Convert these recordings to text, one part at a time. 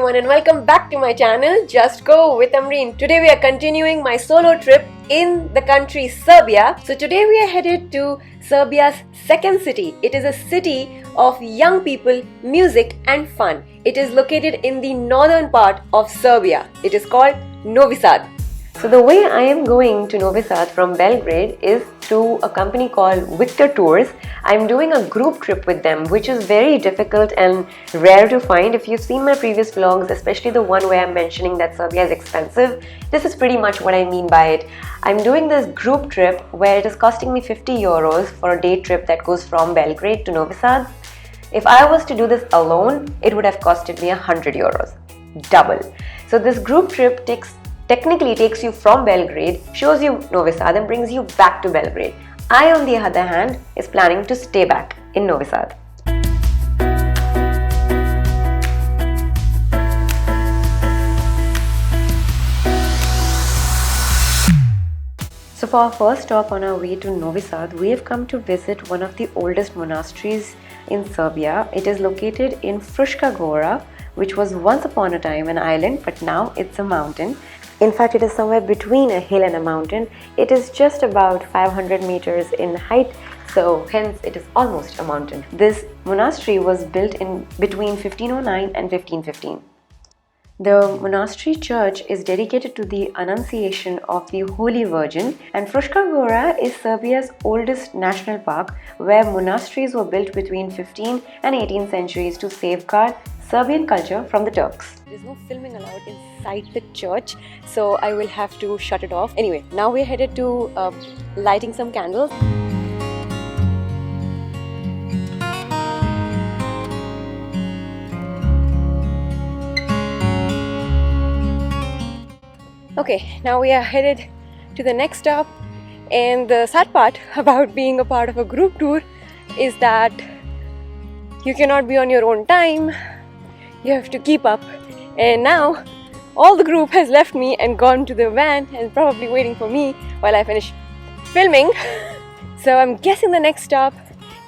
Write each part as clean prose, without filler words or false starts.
everyone and welcome back to my channel Just Go with Amreen. Today we are continuing my solo trip in the country Serbia. So today we are headed to Serbia's second city. It is a city of young people, music and fun. It is located in the northern part of Serbia. It is called Novi Sad. So the way I am going to Novi Sad from Belgrade is through a company called Victor Tours. I'm doing a group trip with them, which is very difficult and rare to find. If you've seen my previous vlogs, especially the one where I'm mentioning that Serbia is expensive, this is pretty much what I mean by it. I'm doing this group trip where it is costing me 50 euros for a day trip that goes from Belgrade to Novi Sad. If I was to do this alone, it would have costed me 100 euros. Double. So this group trip technically takes you from Belgrade, shows you Novi Sad and brings you back to Belgrade. I, on the other hand, is planning to stay back in Novi Sad. So for our first stop on our way to Novi Sad, we have come to visit one of the oldest monasteries in Serbia. It is located in Fruška Gora, which was once upon a time an island, but now it's a mountain. In fact, it is somewhere between a hill and a mountain. It is just about 500 meters in height, so hence it is almost a mountain. This monastery was built in between 1509 and 1515. The monastery church is dedicated to the Annunciation of the Holy Virgin, and Fruška Gora is Serbia's oldest national park, where monasteries were built between 15th and 18th centuries to safeguard Serbian culture from the Turks. There's no filming allowed inside the church, so I will have to shut it off. Anyway, now we're headed to lighting some candles. Okay, now we are headed to the next stop, and the sad part about being a part of a group tour is that you cannot be on your own time. You have to keep up, and now all the group has left me and gone to the van and probably waiting for me while I finish filming. So I'm guessing the next stop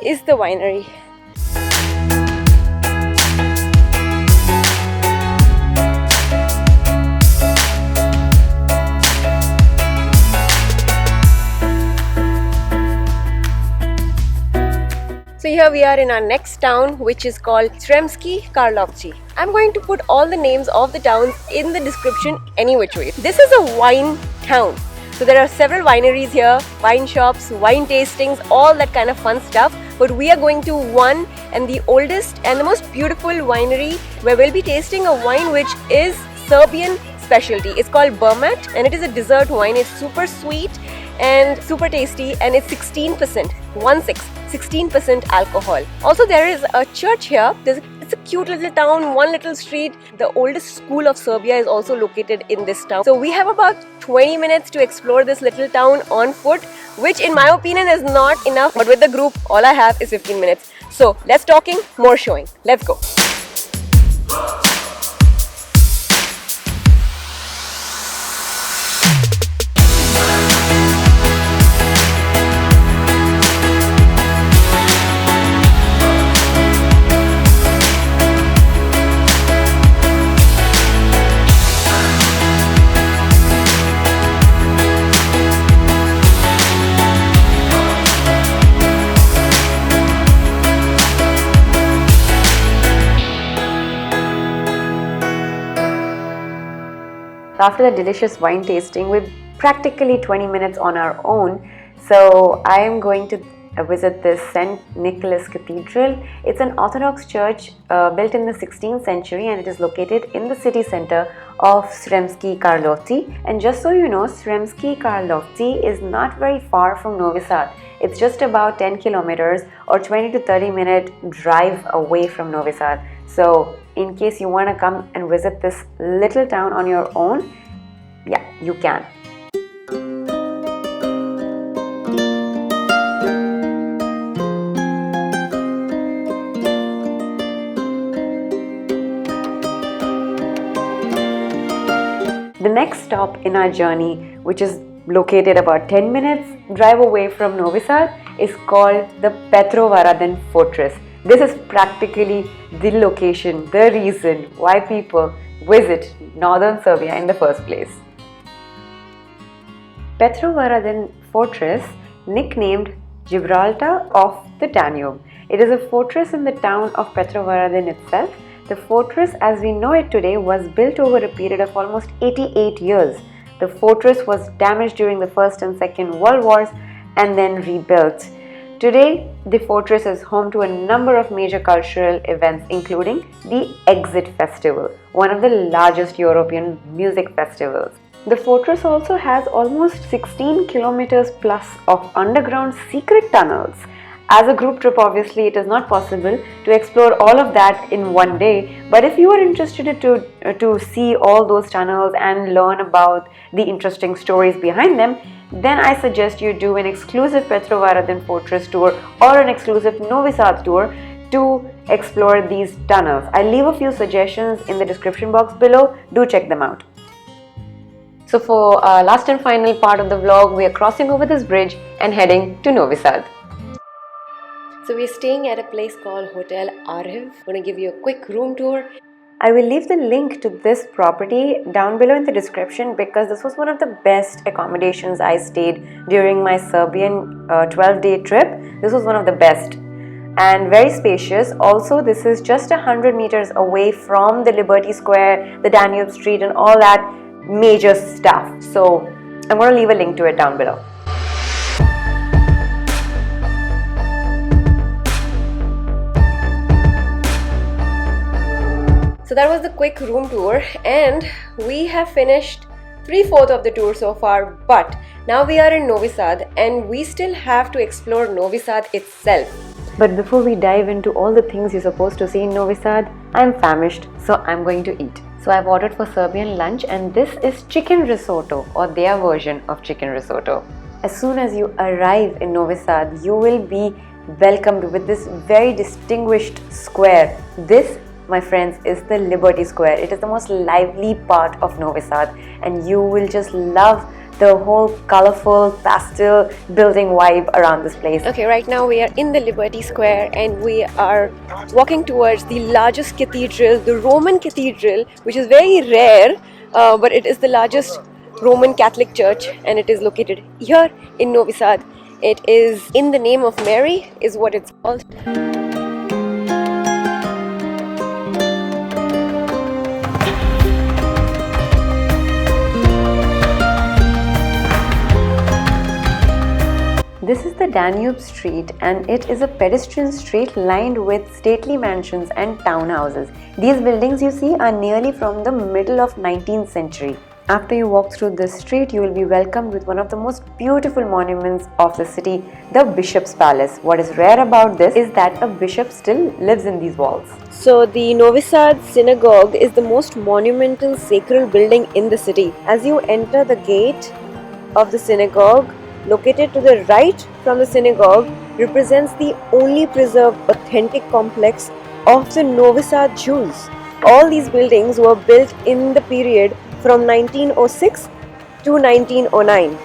is the winery. So here we are in our next town, which is called Sremski Karlovci. I'm going to put all the names of the towns in the description any which way. This is a wine town. So there are several wineries here, wine shops, wine tastings, all that kind of fun stuff. But we are going to one and the oldest and the most beautiful winery, where we'll be tasting a wine which is Serbian specialty. It's called Bermat, and it is a dessert wine. It's super sweet and super tasty, and it's 16%, 16% alcohol. Also, there is a church here. It's a cute little town, one little street. The oldest school of Serbia is also located in this town. So we have about 20 minutes to explore this little town on foot, which in my opinion is not enough, but with the group all I have is 15 minutes. So less talking, more showing. Let's go. After the delicious wine tasting, we're practically 20 minutes on our own. So I am going to visit this St. Nicholas Cathedral. It's an Orthodox church built in the 16th century, and it is located in the city center of Sremski Karlovci. And just so you know, Sremski Karlovci is not very far from Novi Sad. It's just about 10 kilometers or 20 to 30 minute drive away from Novi Sad. So in case you want to come and visit this little town on your own, yeah, you can. The next stop in our journey, which is located about 10 minutes drive away from Novi Sad, is called the Petrovaradin Fortress. This is practically the location, the reason why people visit northern Serbia in the first place. Petrovaradin Fortress, nicknamed Gibraltar of the Danube. It is a fortress in the town of Petrovaradin itself. The fortress as we know it today was built over a period of almost 88 years. The fortress was damaged during the First and Second World Wars and then rebuilt. Today, the fortress is home to a number of major cultural events, including the Exit Festival, one of the largest European music festivals. The fortress also has almost 16 kilometers plus of underground secret tunnels. As a group trip, obviously, it is not possible to explore all of that in one day. But if you are interested to see all those tunnels and learn about the interesting stories behind them, then I suggest you do an exclusive Petrovaradin Fortress tour or an exclusive Novi Sad tour to explore these tunnels. I'll leave a few suggestions in the description box below. Do check them out. So for our last and final part of the vlog, we are crossing over this bridge and heading to Novi Sad. So we're staying at a place called Hotel Arhiv. I'm going to give you a quick room tour. I will leave the link to this property down below in the description because this was one of the best accommodations I stayed during my Serbian 12-day trip. This was one of the best and very spacious. Also, this is just 100 meters away from the Liberty Square, the Danube Street and all that major stuff. So I'm going to leave a link to it down below. So that was the quick room tour and we have finished 3/4 of the tour so far, but now we are in Novi Sad and we still have to explore Novi Sad itself. But before we dive into all the things you're supposed to see in Novi Sad, I'm famished, so I'm going to eat. So I've ordered for Serbian lunch and this is chicken risotto or their version of chicken risotto. As soon as you arrive in Novi Sad, you will be welcomed with this very distinguished square. This, my friends, is the Liberty Square. It is the most lively part of Novi Sad and you will just love the whole colorful pastel building vibe around this place. Okay, right now we are in the Liberty Square and we are walking towards the largest cathedral, the Roman Cathedral, which is very rare, but it is the largest Roman Catholic church and it is located here in Novi Sad. It is In the Name of Mary is what it's called. This is the Danube Street and it is a pedestrian street lined with stately mansions and townhouses. These buildings you see are nearly from the middle of 19th century. After you walk through this street, you will be welcomed with one of the most beautiful monuments of the city, the Bishop's Palace. What is rare about this is that a bishop still lives in these walls. So the Novi Sad Synagogue is the most monumental sacred building in the city. As you enter the gate of the synagogue, located to the right from the synagogue, represents the only preserved authentic complex of the Novi Sad Jews. All these buildings were built in the period from 1906 to 1909.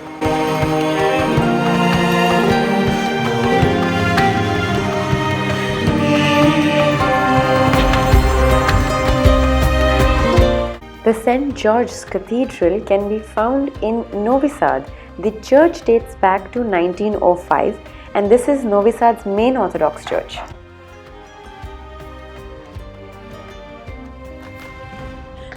The St. George's Cathedral can be found in Novi Sad. The church dates back to 1905 and this is Novi Sad's main Orthodox church.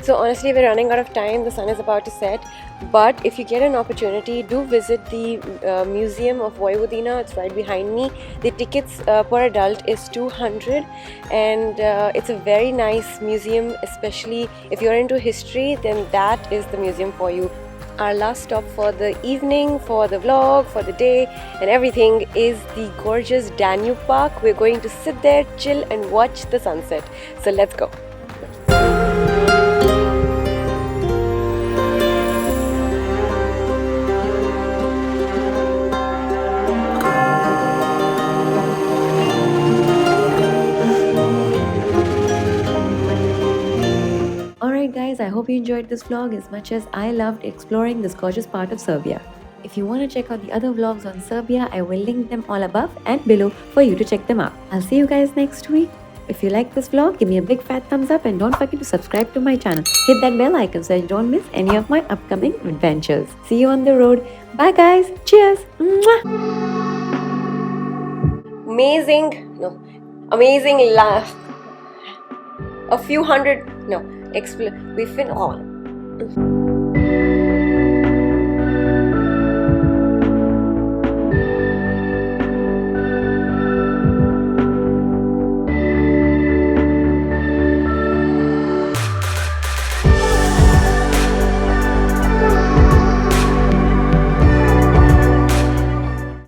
So honestly, we're running out of time. The sun is about to set. But if you get an opportunity, do visit the Museum of Vojvodina. It's right behind me. The tickets per adult is 200 and it's a very nice museum, especially if you're into history, then that is the museum for you. Our last stop for the evening, for the vlog, for the day and everything is the gorgeous Danube Park. We're going to sit there, chill and watch the sunset. So let's go. Alright guys, I hope you enjoyed this vlog as much as I loved exploring this gorgeous part of Serbia. If you want to check out the other vlogs on Serbia, I will link them all above and below for you to check them out. I'll see you guys next week. If you like this vlog, give me a big fat thumbs up and don't forget to subscribe to my channel. Hit that bell icon so you don't miss any of my upcoming adventures. See you on the road. Bye guys. Cheers. Mwah. Amazing laugh. A few hundred, we fin all.